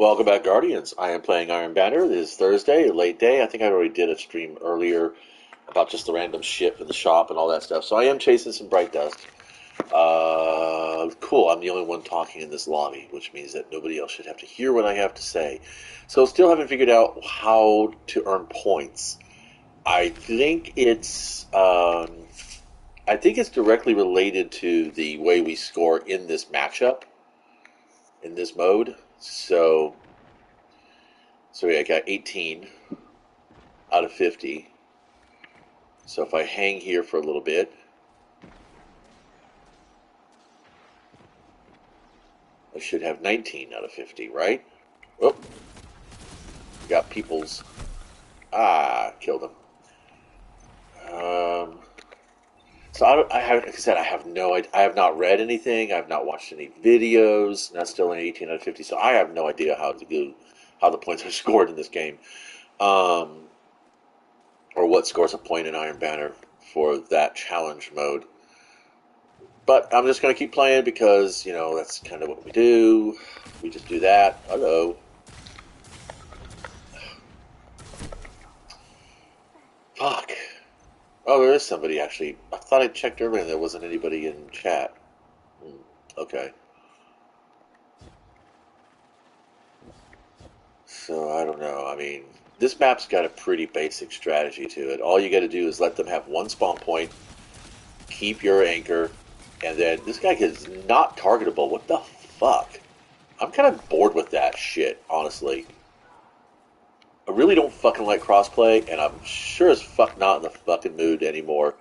Welcome back, Guardians. I am playing Iron Banner. It is Thursday, a late day. I think I already did a stream earlier about just the random shit in the shop and all that stuff. So I am chasing some bright dust. Cool. I'm the only one talking in this lobby, which means that nobody else should have to hear what I have to say. So still haven't figured out how to earn points. I think it's directly related to the way we score in this matchup, in this mode. So yeah, I got 18 out of 50. So if I hang here for a little bit, I should have 19 out of 50, right? Oh, got people's... killed them. So like I said, I have no idea. I have not read anything. I have not watched any videos. And that's still an 18 out of 50. So I have no idea how the points are scored in this game. Or what scores a point in Iron Banner for that challenge mode. But I'm just going to keep playing because, that's kind of what we do. We just do that. Hello. Fuck. Oh, there is somebody, actually. I thought I checked earlier and there wasn't anybody in chat. Okay. So, I don't know. I mean, this map's got a pretty basic strategy to it. All you got to do is let them have one spawn point, keep your anchor, and then this guy is not targetable. What the fuck? I'm kind of bored with that shit, honestly. I really don't fucking like crossplay, and I'm sure as fuck not in the fucking mood anymore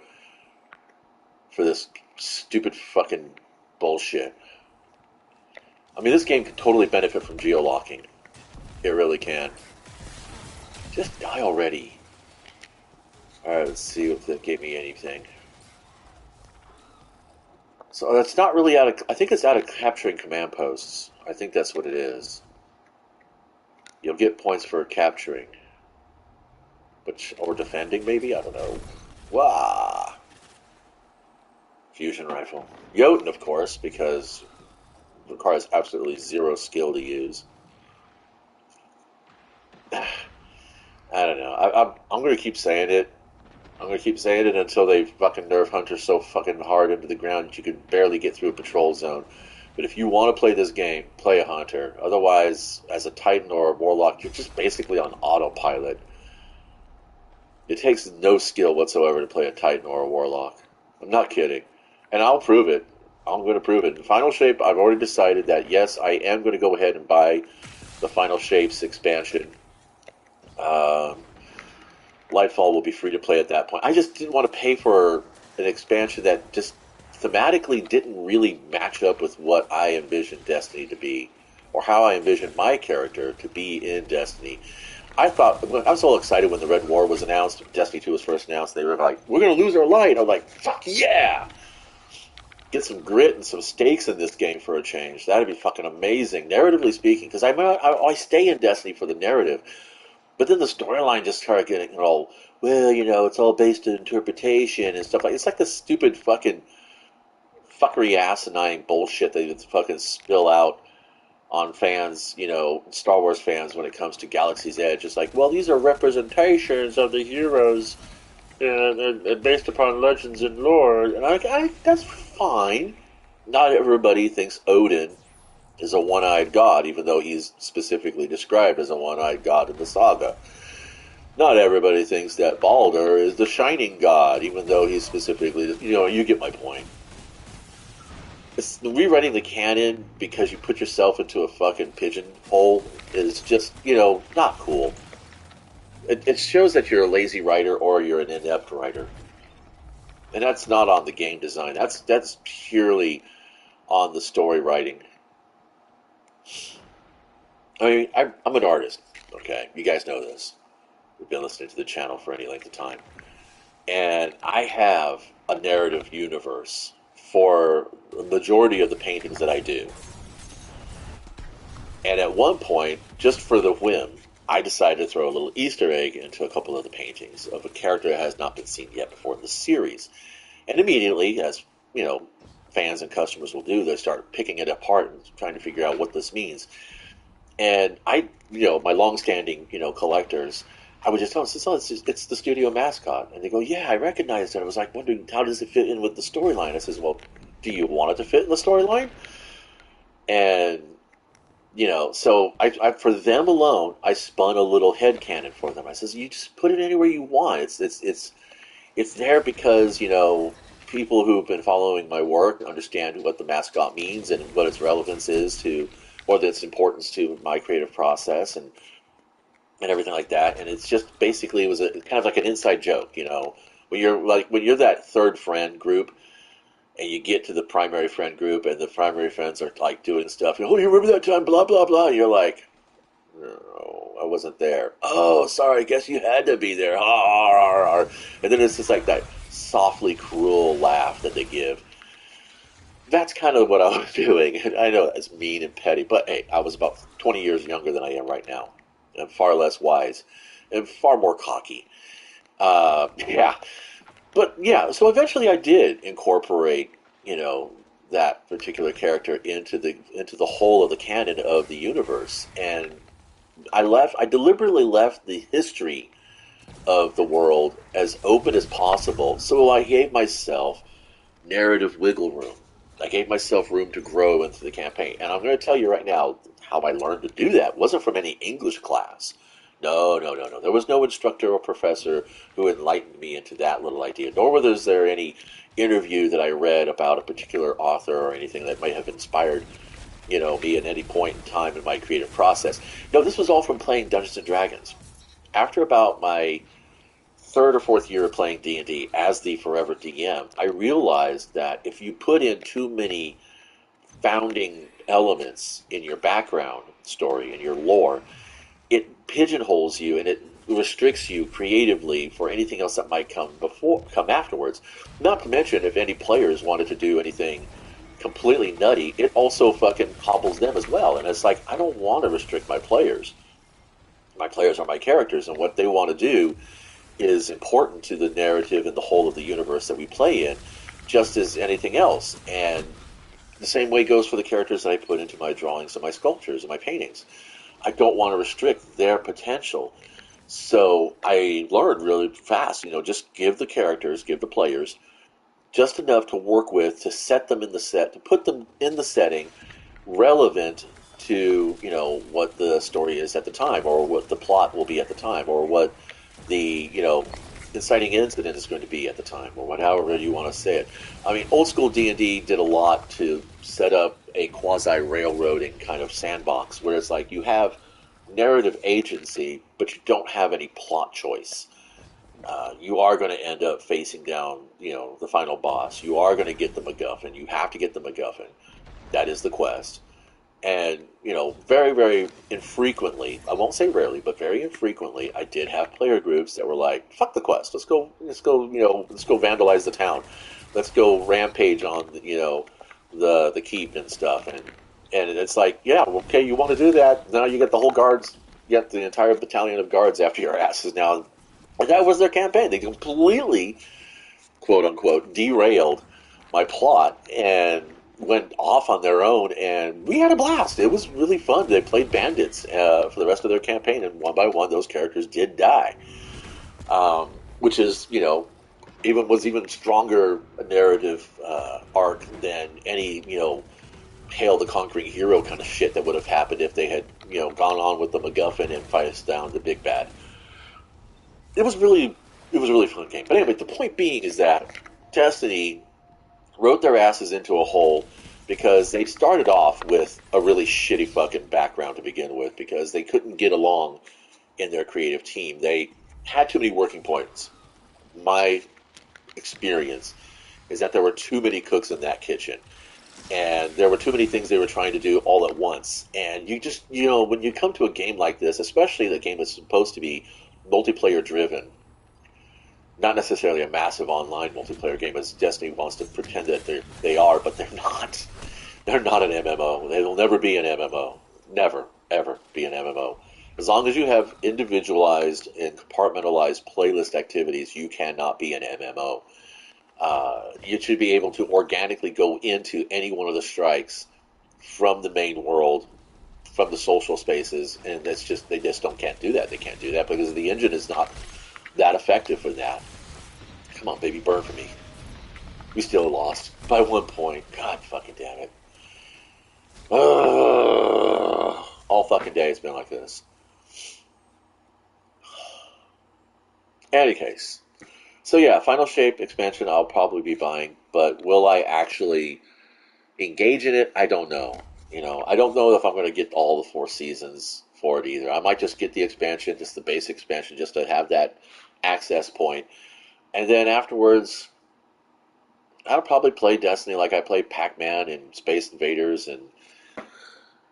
for this stupid fucking bullshit. I mean, this game could totally benefit from geolocking. It really can. Just die already. Alright, let's see if that gave me anything. So that's not really I think it's out of capturing command posts. I think that's what it is. You'll get points for capturing. Or defending, maybe? I don't know. Wah! Fusion rifle. Jotun, of course, because it requires absolutely zero skill to use. I don't know. I'm going to keep saying it. I'm going to keep saying it until they fucking nerf hunters so fucking hard into the ground that you can barely get through a patrol zone. But if you want to play this game, play a hunter. Otherwise, as a Titan or a Warlock, you're just basically on autopilot. It takes no skill whatsoever to play a Titan or a Warlock. I'm not kidding. And I'll prove it. I'm going to prove it. In Final Shape, I've already decided that, yes, I am going to go ahead and buy the Final Shapes expansion. Lightfall will be free to play at that point. I just didn't want to pay for an expansion that just thematically didn't really match up with what I envisioned Destiny to be, or how I envisioned my character to be in Destiny. I was all excited when the Red War was announced, Destiny 2 was first announced. They were like, we're going to lose our light. I was like, fuck yeah! Get some grit and some stakes in this game for a change. That'd be fucking amazing, narratively speaking, because I stay in Destiny for the narrative. But then the storyline just started getting all, it's all based on interpretation and stuff like. It's like this stupid fucking fuckery asinine bullshit they fucking spill out on fans, Star Wars fans when it comes to Galaxy's Edge. It's like, well, these are representations of the heroes and based upon legends and lore. And that's fine. Not everybody thinks Odin is a one-eyed god, even though he's specifically described as a one-eyed god in the saga. Not everybody thinks that Baldur is the shining god, even though he's specifically, you get my point. Rewriting the canon because you put yourself into a fucking pigeonhole is just, not cool. It shows that you're a lazy writer or you're an inept writer. And that's not on the game design. That's purely on the story writing. I mean, I'm an artist, okay? You guys know this. We've been listening to the channel for any length of time. And I have a narrative universe for the majority of the paintings that I do. And at one point, just for the whim, I decided to throw a little Easter egg into a couple of the paintings of a character that has not been seen yet before in the series. And immediately, as, fans and customers will do, they start picking it apart and trying to figure out what this means. And my long-standing, collectors, I would just tell them, oh, it's the studio mascot. And they go, yeah, I recognize it. I was like wondering, how does it fit in with the storyline? I says, well, do you want it to fit in the storyline? And, so for them alone, I spun a little headcanon for them. I says, you just put it anywhere you want. It's there because, people who've been following my work understand what the mascot means and what its relevance is to, or its importance to my creative process and everything like that. And it's just basically, it was kind of like an inside joke, when you're that third friend group and you get to the primary friend group and the primary friends are like doing stuff. Oh, you remember that time? Blah blah blah. And you're like, no, I wasn't there. Oh, sorry. I guess you had to be there. And then it's just like that softly cruel laugh that they give. That's kind of what I was doing. I know it's mean and petty, but hey, I was about 20 years younger than I am right now. I'm far less wise and far more cocky. Yeah. But yeah, so eventually I did incorporate, that particular character into the whole of the canon of the universe. And I deliberately left the history of the world as open as possible. So I gave myself narrative wiggle room. I gave myself room to grow into the campaign. And I'm going to tell you right now how I learned to do that. It wasn't from any English class. No, no, no, no. There was no instructor or professor who enlightened me into that little idea. Nor was there any interview that I read about a particular author or anything that might have inspired, me at any point in time in my creative process. No, this was all from playing Dungeons and Dragons. After about my third or fourth year of playing D&D as the forever DM, I realized that if you put in too many founding elements in your background story, in your lore, it pigeonholes you and it restricts you creatively for anything else that might come afterwards. Not to mention, if any players wanted to do anything completely nutty, it also fucking hobbles them as well. And it's like, I don't want to restrict my players. My players are my characters, and what they want to do is important to the narrative and the whole of the universe that we play in, just as anything else. And the same way goes for the characters that I put into my drawings and my sculptures and my paintings. I don't want to restrict their potential. So I learned really fast, just give the characters, give the players just enough to work with, to set them in the set, to put them in the setting relevant to, what the story is at the time, or what the plot will be at the time, or what the, inciting incident is going to be at the time, or however you want to say it. I mean, old school D&D did a lot to set up a quasi-railroading kind of sandbox, where it's like you have narrative agency, but you don't have any plot choice. You are going to end up facing down, the final boss. You are going to get the MacGuffin. You have to get the MacGuffin. That is the quest. And, very, very infrequently, I won't say rarely, but very infrequently, I did have player groups that were like, fuck the quest. Let's go, let's go vandalize the town. Let's go rampage on, the keep and stuff. And it's like, yeah, okay, you want to do that. Now you get the whole guards, you got the entire battalion of guards after your asses now. And that was their campaign. They completely, quote unquote, derailed my plot and went off on their own, and we had a blast. It was really fun. They played bandits for the rest of their campaign, and one by one, those characters did die, which is, even stronger narrative arc than any, Hail the Conquering Hero kind of shit that would have happened if they had, gone on with the MacGuffin and fight us down the big bad. It was really a fun game. But anyway, the point being is that Destiny wrote their asses into a hole because they started off with a really shitty fucking background to begin with, because they couldn't get along in their creative team. They had too many working points. My experience is that there were too many cooks in that kitchen, and there were too many things they were trying to do all at once. And you just, when you come to a game like this, especially the game that's supposed to be multiplayer driven, not necessarily a massive online multiplayer game as Destiny wants to pretend that they are, but they're not. They're not an MMO. They will never be an MMO. Never, ever be an MMO. As long as you have individualized and compartmentalized playlist activities, you cannot be an MMO. You should be able to organically go into any one of the strikes from the main world from the social spaces, and that's just they just don't can't do that. They can't do that because the engine is not that effective for that. Come on, baby, burn for me. We still lost by 1 point. God fucking damn it. All fucking day it's been like this. Any case. So yeah, Final Shape expansion I'll probably be buying, but will I actually engage in it? I don't know. I don't know if I'm going to get all the 4 seasons for it either. I might just get the expansion, just the basic expansion, just to have that access point. And then afterwards, I'll probably play Destiny like I played Pac-Man and Space Invaders and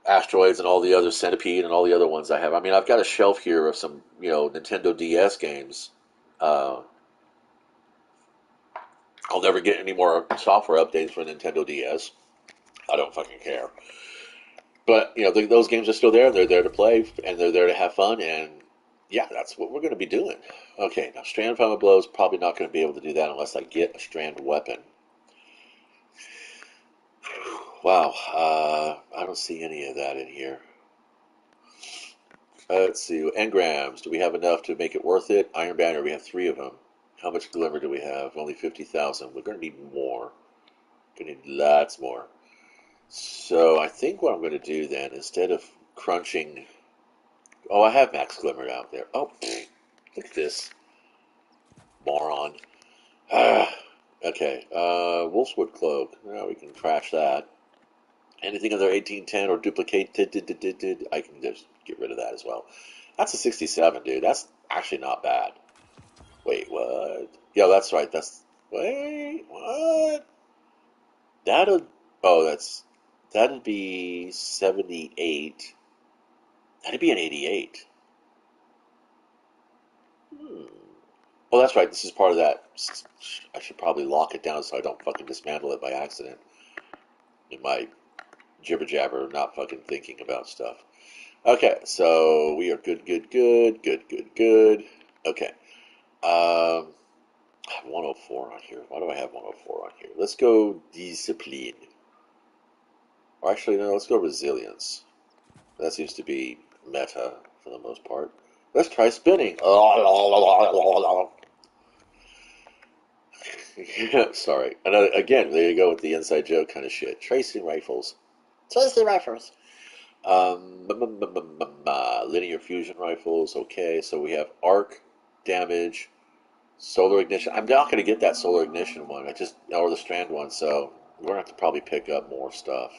Asteroids and all the other Centipede and all the other ones I have. I mean, I've got a shelf here of some, Nintendo DS games. Uh, I'll never get any more software updates for Nintendo DS. I don't fucking care. But, those games are still there. They're there to play, and they're there to have fun, and yeah, that's what we're going to be doing. Okay, now Strand Final Blow is probably not going to be able to do that unless I get a Strand weapon. Wow, I don't see any of that in here. Let's see, engrams. Do we have enough to make it worth it? Iron Banner, we have 3 of them. How much Glimmer do we have? Only 50,000. We're going to need more. Going to need lots more. So I think what I'm going to do then, instead of crunching... Oh, I have Max Glimmer out there. Oh, look at this. Moron. Okay, Wolfswood Cloak. Now we can trash that. Anything under 1810 or duplicated, I can just get rid of that as well. That's a 67, dude. That's actually not bad. Wait, what? Yeah, that's right. Wait, what? Oh, that'd be 78. That'd be an 88. Oh, that's right. This is part of that. I should probably lock it down so I don't fucking dismantle it by accident. In my jibber jabber, not fucking thinking about stuff. Okay, so we are good. Okay. I have 104 on here. Why do I have 104 on here? Let's go discipline. Or actually, no, let's go resilience. That seems to be meta for the most part. Let's try spinning. Sorry. And again, there you go with the inside joke kind of shit. Tracing rifles. Tracing rifles. Linear fusion rifles. Okay, so we have arc damage, solar ignition. I'm not going to get that solar ignition one. Or the strand one. So we're going to have to probably pick up more stuff.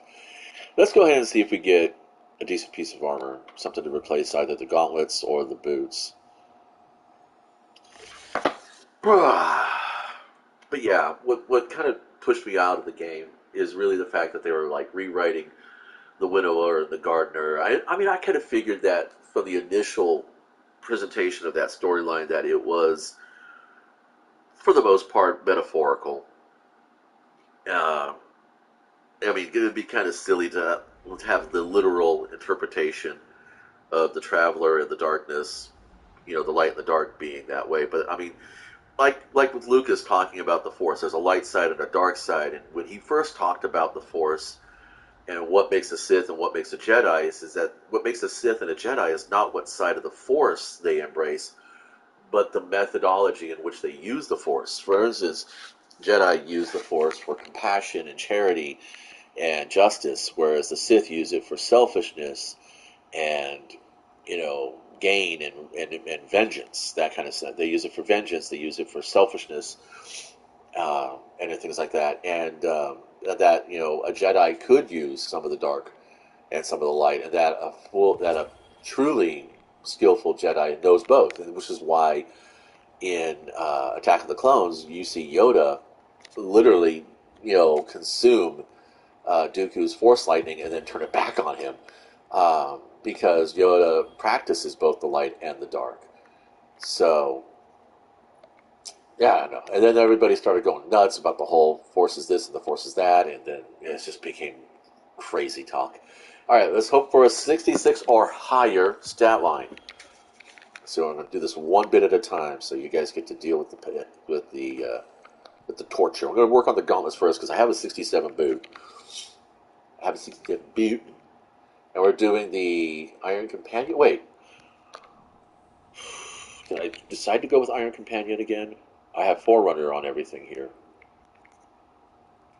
Let's go ahead and see if we get a decent piece of armor, something to replace either the gauntlets or the boots. But yeah, what kind of pushed me out of the game is really the fact that they were like rewriting the widower and the gardener. I mean, I kind of figured that from the initial presentation of that storyline that it was, for the most part, metaphorical. I mean, it would be kind of silly to have the literal interpretation of the traveler and the darkness, the light and the dark being that way. But I mean, like with Lucas talking about the Force, there's a light side and a dark side. And when he first talked about the Force and what makes a Sith and what makes a Jedi is that what makes a Sith and a Jedi is not what side of the Force they embrace, but the methodology in which they use the Force. For instance, Jedi use the Force for compassion and charity and justice, whereas the Sith use it for selfishness and, gain and vengeance, that kind of stuff. They use it for vengeance, they use it for selfishness, and things like that. And that, a Jedi could use some of the dark and some of the light, and that a truly skillful Jedi knows both, and which is why in Attack of the Clones you see Yoda literally, consume Dooku's Force lightning and then turn it back on him, because Yoda practices both the light and the dark. So, yeah, I know. And then everybody started going nuts about the whole Force is this and the Force is that, and then it just became crazy talk. All right, let's hope for a 66 or higher stat line. So I'm going to do this one bit at a time, so you guys get to deal with the torture. I'm going to work on the gauntlets first because I have a 67 boot. I have a 67 boot. And we're doing the Iron Companion. Wait, did I decide to go with Iron Companion again? I have Forerunner on everything here.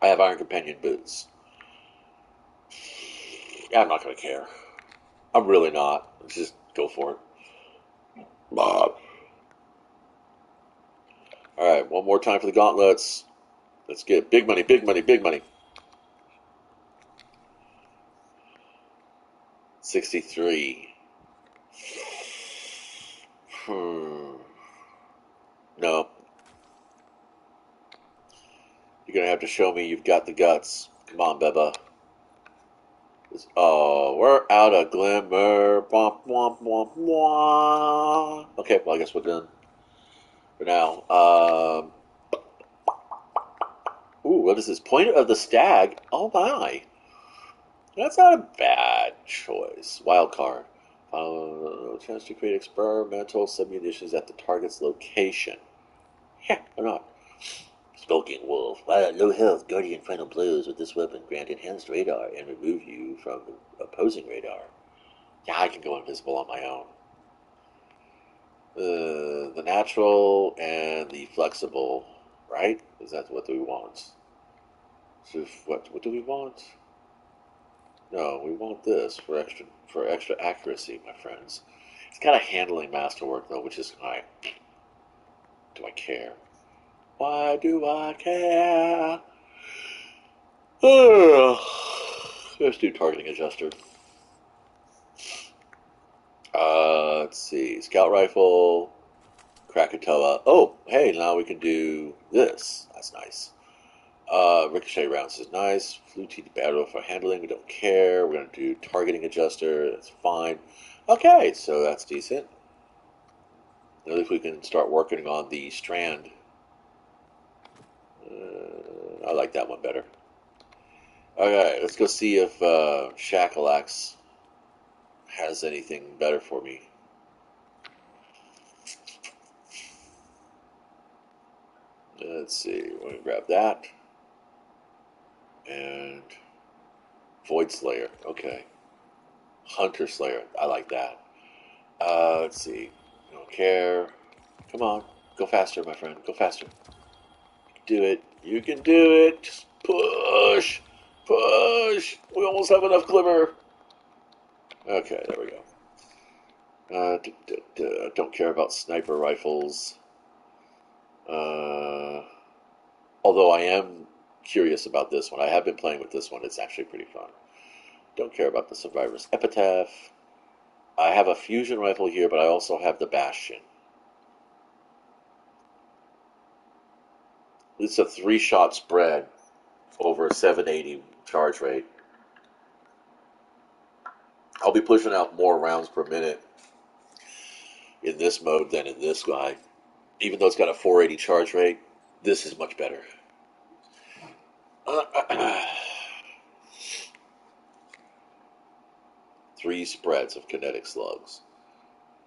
I have Iron Companion boots. Yeah, I'm not going to care. I'm really not. Let's just go for it. Bob. All right, one more time for the gauntlets. Let's get big money, big money, big money. 63. No. You're going to have to show me you've got the guts. Come on, Beba. Oh, we're out of glimmer. Womp, womp, womp, womp. Okay, well, I guess we're done for now. Ooh, what is this? Pointer of the Stag? Oh, my. That's not a bad choice. Wild card. Chance to create experimental submunitions at the target's location. Yeah, or not. Skulking Wolf. Low health, Guardian Final Blows with this weapon grant enhanced radar and remove you from the opposing radar. Yeah, I can go invisible on my own. The natural and the flexible, right? Is that what we want? So what do we want? No, we want this for extra accuracy, my friends. It's got a handling masterwork though, which is why do I care? Why do I care? Let's do targeting adjuster. Let's see. Scout rifle, Krakatoa. Oh, hey, now we can do this. That's nice. Ricochet rounds is nice. Fluted battle for handling. We don't care. We're going to do targeting adjuster. That's fine. Okay, so that's decent. At least we can start working on the strand. I like that one better. Okay, let's go see if Shackalax has anything better for me. Let's see. We're going to grab that. And Void Slayer. Okay. Hunter Slayer. I like that. Let's see. Don't care. Come on. Go faster, my friend. Go faster. Do it. You can do it. Just push. Push. We almost have enough glimmer. Okay, there we go. Don't care about sniper rifles. Although I am curious about this one. I have been playing with this one. It's actually pretty fun. Don't care about the Survivor's Epitaph. I have a fusion rifle here, but I also have the Bastion. It's a 3-shot spread over a 780 charge rate. I'll be pushing out more rounds per minute in this mode than in this guy. Even though it's got a 480 charge rate, this is much better. 3 spreads of kinetic slugs.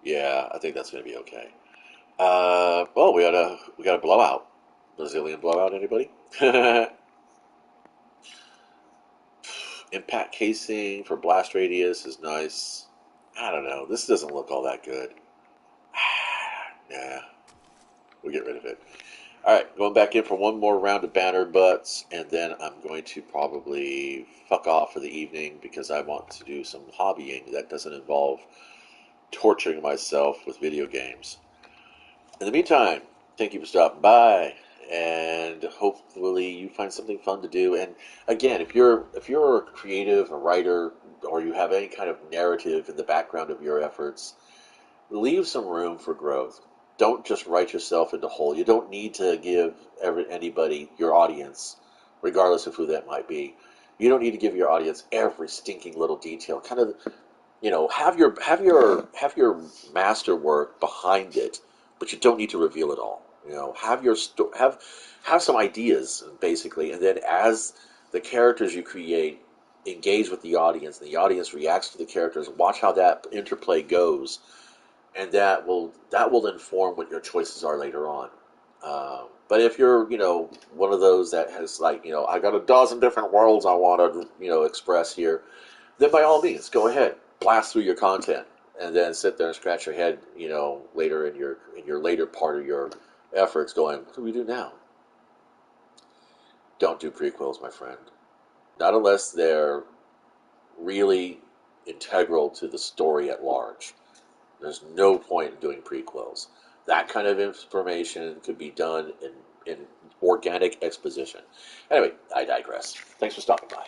Yeah, I think that's going to be okay. Well, we got a blowout. Brazilian blowout, anybody? Impact casing for blast radius is nice. I don't know. This doesn't look all that good. Nah, we'll get rid of it. All right, going back in for one more round of banner butts, and then I'm going to probably fuck off for the evening because I want to do some hobbying that doesn't involve torturing myself with video games. In the meantime, thank you for stopping by, and hopefully you find something fun to do. And again, if you're a creative, a writer, or you have any kind of narrative in the background of your efforts, leave some room for growth. Don't just write yourself into whole. You don't need to give anybody, your audience, regardless of who that might be. You don't need to give your audience every stinking little detail. Kind of, have your masterwork behind it, but you don't need to reveal it all. Have your have some ideas basically, and then as the characters you create engage with the audience, and the audience reacts to the characters, watch how that interplay goes, and that will inform what your choices are later on. But if you're one of those that has I got a dozen different worlds I want to express here, then by all means, go ahead, blast through your content, and then sit there and scratch your head, later in your later part of your efforts, going, what do we do now? Don't do prequels, my friend. Not unless they're really integral to the story at large. There's no point in doing prequels. That kind of information could be done in organic exposition. Anyway, I digress. Thanks for stopping by.